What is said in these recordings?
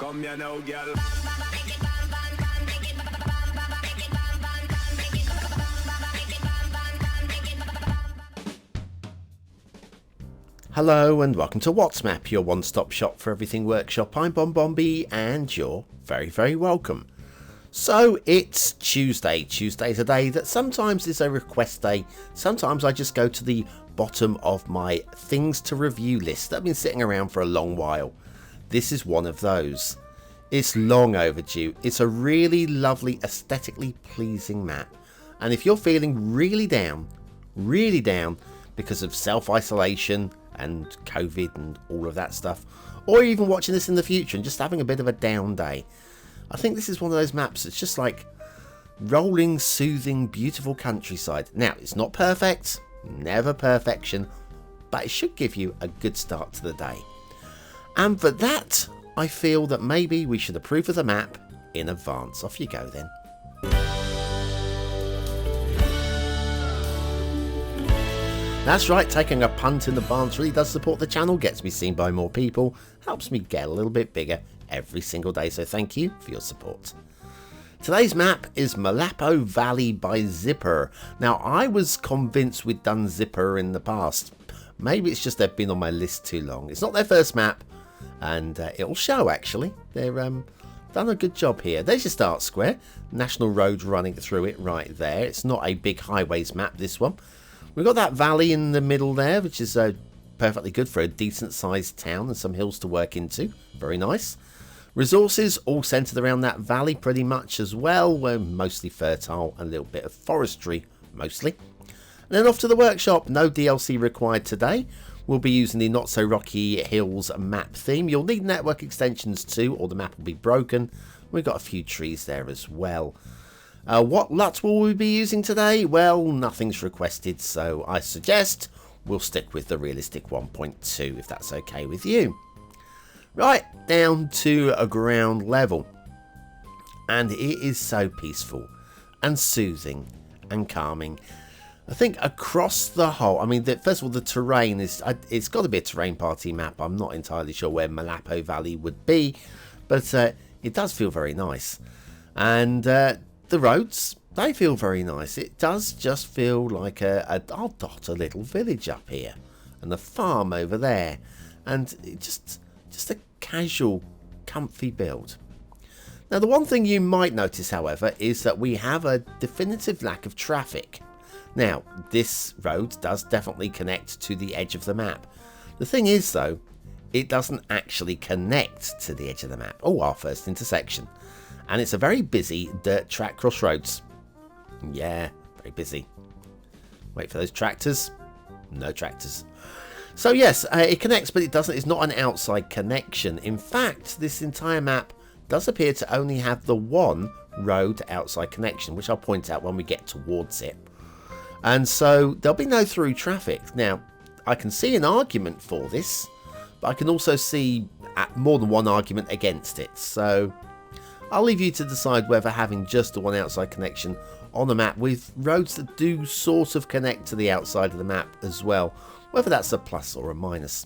Come here now, girl. Hello and welcome to WhatsMap, your one-stop shop for everything workshop. I'm BonBonB and you're very, very welcome. So it's Tuesday. Tuesday's a day that sometimes is a request day. Sometimes I just go to the bottom of my things to review list that have been sitting around for a long while. This is one of those. It's long overdue. It's a really lovely, aesthetically pleasing map. And if you're feeling really down because of self-isolation and COVID and all of that stuff, or even watching this in the future and just having a bit of a down day, I think this is one of those maps that's just like rolling, soothing, beautiful countryside. Now, it's not perfect, never perfection, but it should give you a good start to the day. And for that, I feel that maybe we should approve of the map in advance. Off you go then. That's right, taking a punt in advance really does support the channel, gets me seen by more people, helps me get a little bit bigger every single day, so thank you for your support. Today's map is Molapo Valley by Zippr. Now, I was convinced we'd done Zippr in the past. Maybe it's just they've been on my list too long. It's not their first map, and it'll show actually. They're done a good job here. There's your start square, national road running through it right there. It's not a big highways map, this one. We've got that valley in the middle there, which is perfectly good for a decent sized town and some hills to work into. Very nice. Resources all centered around that valley pretty much as well. We're mostly fertile and a little bit of forestry mostly. And then off to the workshop. No DLC required today. We'll be using the Not So Rocky Hills map theme. You'll need network extensions too, or the map will be broken. We've got a few trees there as well. What LUT will we be using today? Well, nothing's requested, so I suggest we'll stick with the realistic 1.2 if that's okay with you. Right, down to a ground level. And it is so peaceful and soothing and calming. I think across the whole, I mean, first of all, the terrain is, it's got to be a terrain party map. I'm not entirely sure where Molapo Valley would be, but it does feel very nice. And the roads, they feel very nice. It does just feel like I'll dot a little village up here and the farm over there, and it just a casual, comfy build. Now, the one thing you might notice, however, is that we have a definitive lack of traffic. Now, this road does definitely connect to the edge of the map. The thing is, though, it doesn't actually connect to the edge of the map. Oh, our first intersection. And it's a very busy dirt track crossroads. Yeah, very busy. Wait for those tractors. No tractors. So yes, it connects, but it doesn't. It's not an outside connection. In fact, this entire map does appear to only have the one road outside connection, which I'll point out when we get towards it. And so there'll be no through traffic. Now, I can see an argument for this, but I can also see more than one argument against it. So I'll leave you to decide whether having just the one outside connection on the map with roads that do sort of connect to the outside of the map as well, whether that's a plus or a minus.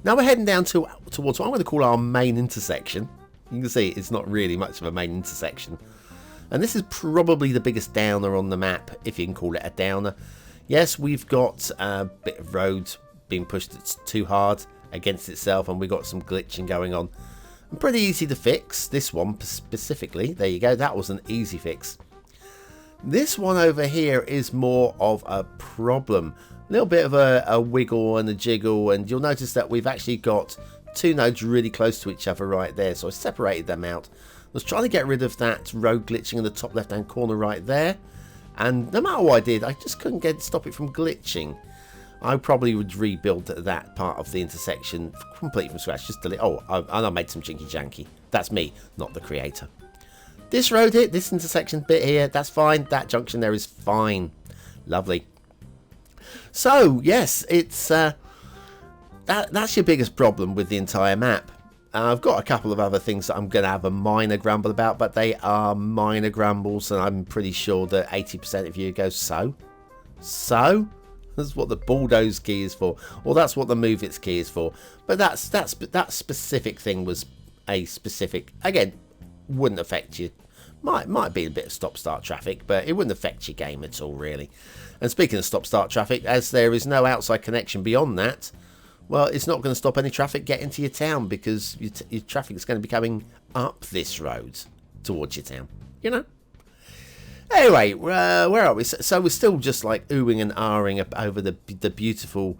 Now we're heading down towards what I'm going to call our main intersection. You can see it's not really much of a main intersection. And this is probably the biggest downer on the map, if you can call it a downer. Yes, we've got a bit of road being pushed too hard against itself, and we've got some glitching going on. And pretty easy to fix, this one specifically. There you go, that was an easy fix. This one over here is more of a problem. A little bit of a wiggle and a jiggle, and you'll notice that we've actually got two nodes really close to each other right there, so I separated them out. I was trying to get rid of that road glitching in the top left hand corner right there, and no matter what I did, I just couldn't stop it from glitching. I probably would rebuild that part of the intersection completely from scratch. Just delete. Oh, I made some jinky janky. That's me, not the creator. This road here, this intersection bit here, that's fine. That junction there is fine. Lovely. So yes, it's that's your biggest problem with the entire map. I've got a couple of other things that I'm going to have a minor grumble about, but they are minor grumbles, and I'm pretty sure that 80% of you go, so? That's what the bulldoze key is for, or that's what the move its key is for. But that specific thing was a specific, again, wouldn't affect you. Might be a bit of stop-start traffic, but it wouldn't affect your game at all, really. And speaking of stop-start traffic, as there is no outside connection beyond that, well, it's not going to stop any traffic getting to your town, because your traffic is going to be coming up this road towards your town, you know. Anyway, where are we? So we're still just like oohing and ahhing over the beautiful,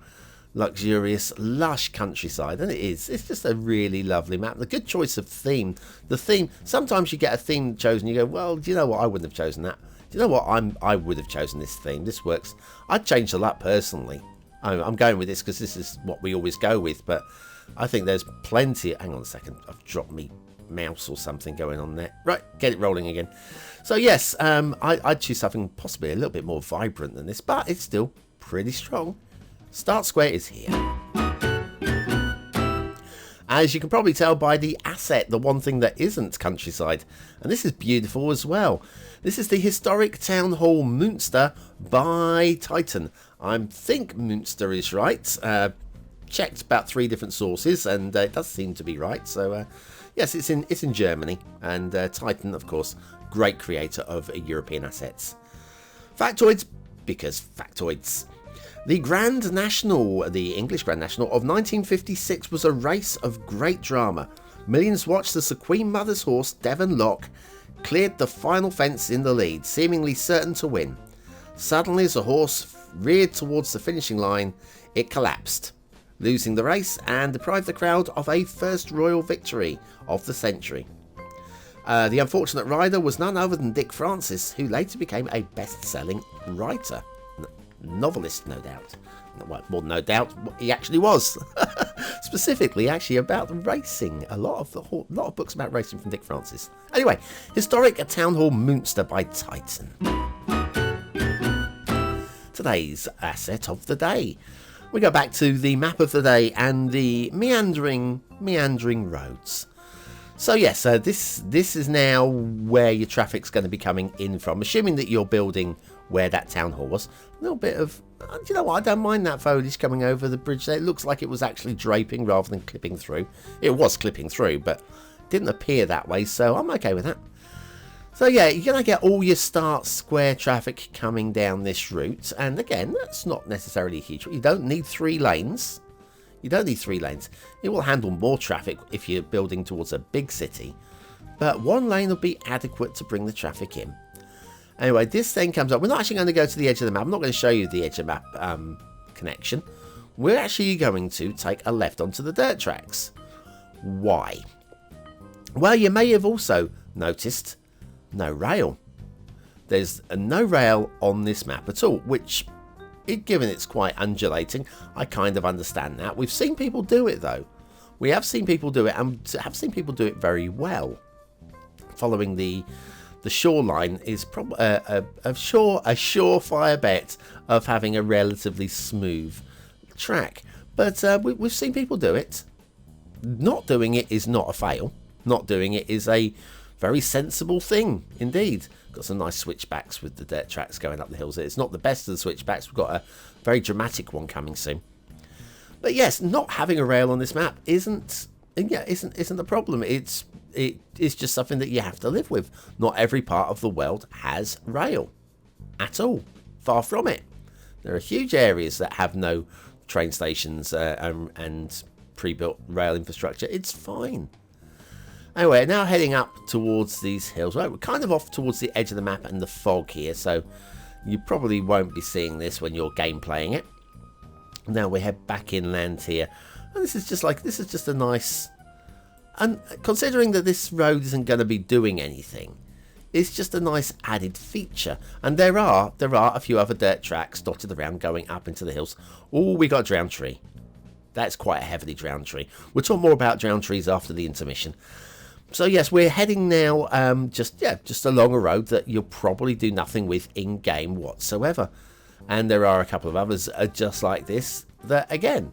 luxurious, lush countryside, and it's just a really lovely map. The good choice of theme. The theme, sometimes you get a theme chosen, you go, well, do you know what, I wouldn't have chosen that. Do you know what, I would have chosen this theme. This works. I'd change a lot personally. I'm going with this because this is what we always go with, but I think there's plenty. Hang on a second, I've dropped me mouse or something going on there. Right, get it rolling again. So yes, I'd choose something possibly a little bit more vibrant than this, but it's still pretty strong. Start Square is here. As you can probably tell by the asset, the one thing that isn't countryside, and this is beautiful as well. This is the historic town hall Muenster by Titan. I think Münster is right. Checked about 3 different sources, and it does seem to be right. So yes, it's in Germany, and Titan, of course, great creator of European assets. Factoids, because factoids. The Grand National, the English Grand National of 1956 was a race of great drama. Millions watched as the Queen Mother's horse, Devon Lock, cleared the final fence in the lead, seemingly certain to win. Suddenly, as the horse reared towards the finishing line, it collapsed, losing the race and deprived the crowd of a first royal victory of the century. The unfortunate rider was none other than Dick Francis, who later became a best-selling writer. Novelist, no doubt. Well, more than no doubt, he actually was. Specifically, actually, about racing. A lot of books about racing from Dick Francis. Anyway, historic town hall Münster by Titan. Today's asset of the day. We go back to the map of the day and the meandering roads. So yes, this is now where your traffic's going to be coming in from, assuming that you're building where that town hall was. A little bit of, do you know what, I don't mind that foliage coming over the bridge there. It looks like it was actually draping rather than clipping through. It was clipping through, but didn't appear that way, so I'm okay with that. So yeah, you're going to get all your start square traffic coming down this route, and again, that's not necessarily huge. You don't need 3 lanes. You don't need 3 lanes. It will handle more traffic if you're building towards a big city, but 1 lane will be adequate to bring the traffic in. Anyway, this then comes up. We're not actually going to go to the edge of the map. I'm not going to show you the edge of the map connection. We're actually going to take a left onto the dirt tracks. Why? Well, you may have also noticed no rail. There's no rail on this map at all, which, given it's quite undulating, I kind of understand that. We've seen people do it though. We have seen people do it, and have seen people do it very well. Following the shoreline is probably a surefire bet of having a relatively smooth track. But we've seen people do it. Not doing it is not a fail. Not doing it is a very sensible thing indeed. Got some nice switchbacks with the dirt tracks going up the hills. It's not the best of the switchbacks. We've got a very dramatic one coming soon. But yes, not having a rail on this map isn't the problem. It's just something that you have to live with. Not every part of the world has rail at all. Far from it. There are huge areas that have no train stations and pre-built rail infrastructure. It's fine. Anyway, now heading up towards these hills. Right, we're kind of off towards the edge of the map and the fog here, so you probably won't be seeing this when you're game playing it. Now we head back inland here, and this is just a nice, and considering that this road isn't going to be doing anything, it's just a nice added feature. And there are a few other dirt tracks dotted around going up into the hills. Oh, we got a drowned tree. That's quite a heavily drowned tree. We'll talk more about drowned trees after the intermission. So yes, we're heading now just along a road that you'll probably do nothing with in game whatsoever. And there are a couple of others just like this that again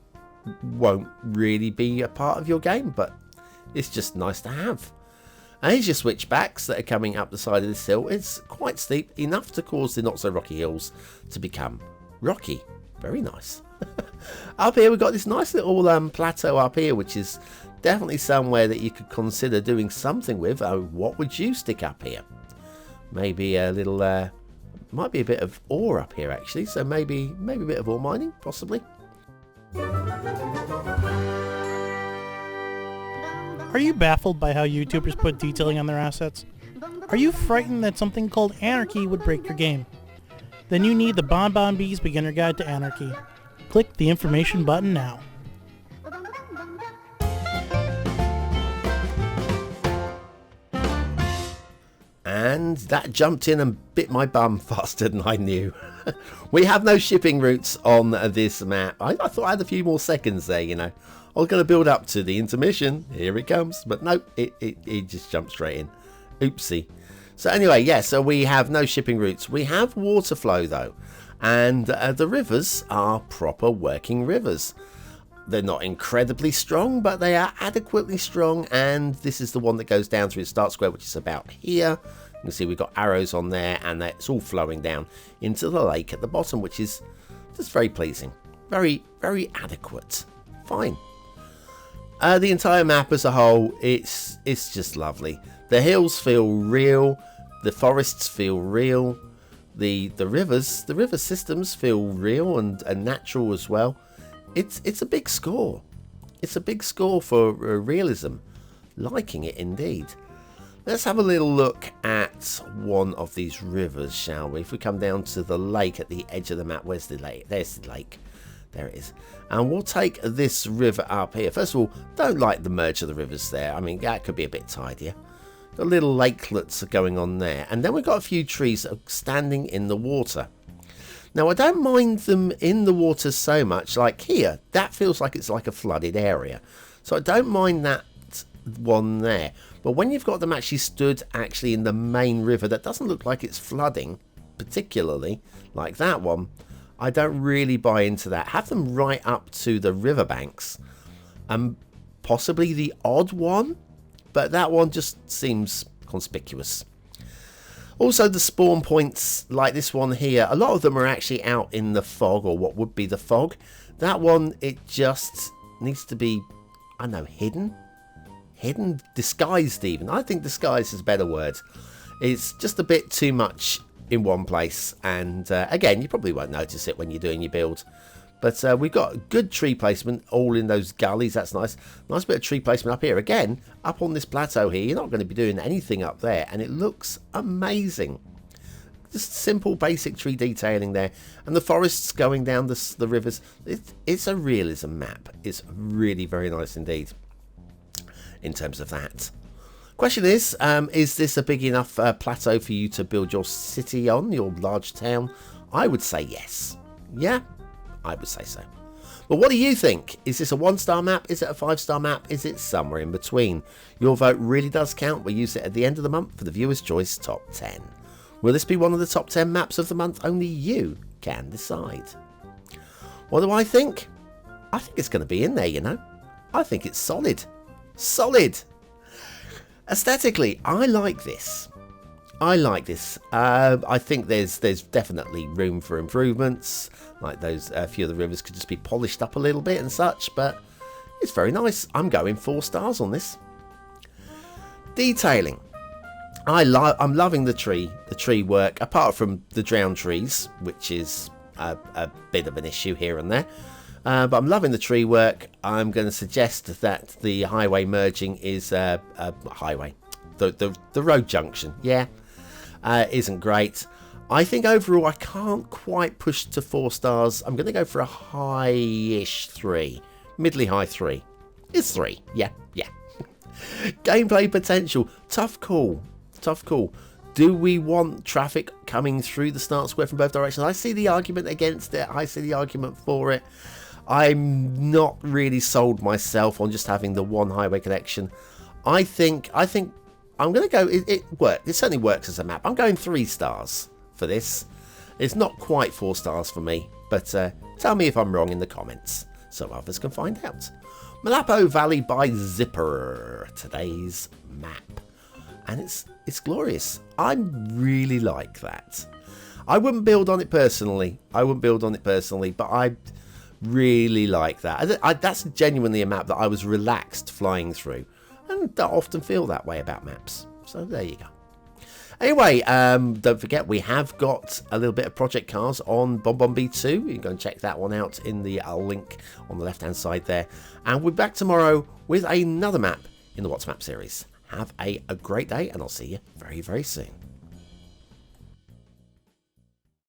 won't really be a part of your game, but it's just nice to have. And here's your switchbacks that are coming up the side of this hill. It's quite steep, enough to cause the not so rocky hills to become rocky. Very nice. Up here we've got this nice little plateau up here, which is definitely somewhere that you could consider doing something with. What would you stick up here? Maybe a little, might be a bit of ore up here actually, so maybe a bit of ore mining, possibly. Are you baffled by how YouTubers put detailing on their assets? Are you frightened that something called anarchy would break your game? Then you need the BonBonB's Beginner Guide to Anarchy. Click the information button now. And that jumped in and bit my bum faster than I knew. We have no shipping routes on this map. I thought I had a few more seconds there, you know. I was going to build up to the intermission. Here it comes. But no, it just jumped straight in. Oopsie. So anyway, yeah, so we have no shipping routes. We have water flow, though. And the rivers are proper working rivers. They're not incredibly strong, but they are adequately strong. And this is the one that goes down through the start square, which is about here. You can see we've got arrows on there, and it's all flowing down into the lake at the bottom, which is just very pleasing. Very, very adequate. Fine. The entire map as a whole, it's just lovely. The hills feel real. The forests feel real. The river systems feel real and natural as well. It's a big score. It's a big score for realism. Liking it indeed. Let's have a little look at one of these rivers, shall we? If we come down to the lake at the edge of the map. Where's the lake? There's the lake. There it is. And we'll take this river up here. First of all, don't like the merge of the rivers there. I mean, that could be a bit tidier. Got little lakelets are going on there. And then we've got a few trees that are standing in the water. Now, I don't mind them in the water so much. Like here, that feels like it's like a flooded area. So I don't mind that one there. But when you've got them actually stood actually in the main river that doesn't look like it's flooding, particularly like that one, I don't really buy into that. Have them right up to the riverbanks. Possibly the odd one, but that one just seems conspicuous. Also, the spawn points like this one here, a lot of them are actually out in the fog, or what would be the fog. That one, it just needs to be, I don't know, hidden, disguised even. I think disguised is a better word. It's just a bit too much in one place, and again, you probably won't notice it when you're doing your build. But we've got good tree placement all in those gullies. That's nice. Nice bit of tree placement up here. Again, up on this plateau here, you're not going to be doing anything up there, and it looks amazing. Just simple, basic tree detailing there, and the forests going down the rivers. It's a realism map. It's really very nice indeed in terms of that. Question is this a big enough plateau for you to build your city on, your large town? I would say yes. Yeah, I would say so. But what do you think? Is this a 1-star map? Is it a 5-star map? Is it somewhere in between? Your vote really does count. We use it at the end of the month for the Viewer's Choice Top 10. Will this be one of the top 10 maps of the month? Only you can decide. What do I think? I think it's going to be in there, you know. I think it's solid. Solid! Aesthetically, I like this. I think there's definitely room for improvements. Like those, a few of the rivers could just be polished up a little bit and such, but it's very nice. I'm going 4 stars on this. Detailing. I'm loving the tree work, apart from the drowned trees, which is a bit of an issue here and there. But I'm loving the tree work. I'm going to suggest that the highway merging is a highway. The road junction, yeah, isn't great. I think overall I can't quite push to 4 stars. I'm going to go for a high-ish 3. Middly high 3. It's 3. Yeah. Gameplay potential. Tough call. Do we want traffic coming through the start square from both directions? I see the argument against it. I see the argument for it. I'm not really sold myself on just having the one highway connection. I think I'm going to go, it worked. It certainly works as a map. I'm going 3 stars for this. It's not quite 4 stars for me, but tell me if I'm wrong in the comments so others can find out. Molapo Valley by Zippr, today's map. And it's glorious. I really like that. I wouldn't build on it personally. But I Really like that. That's genuinely a map that I was relaxed flying through. And I often feel that way about maps. So there you go. Anyway, don't forget, we have got a little bit of Project Cars on BonBonB 2. You can go and check that one out in the link on the left-hand side there. And we're back tomorrow with another map in the What's Map series. Have a great day, and I'll see you very, very soon.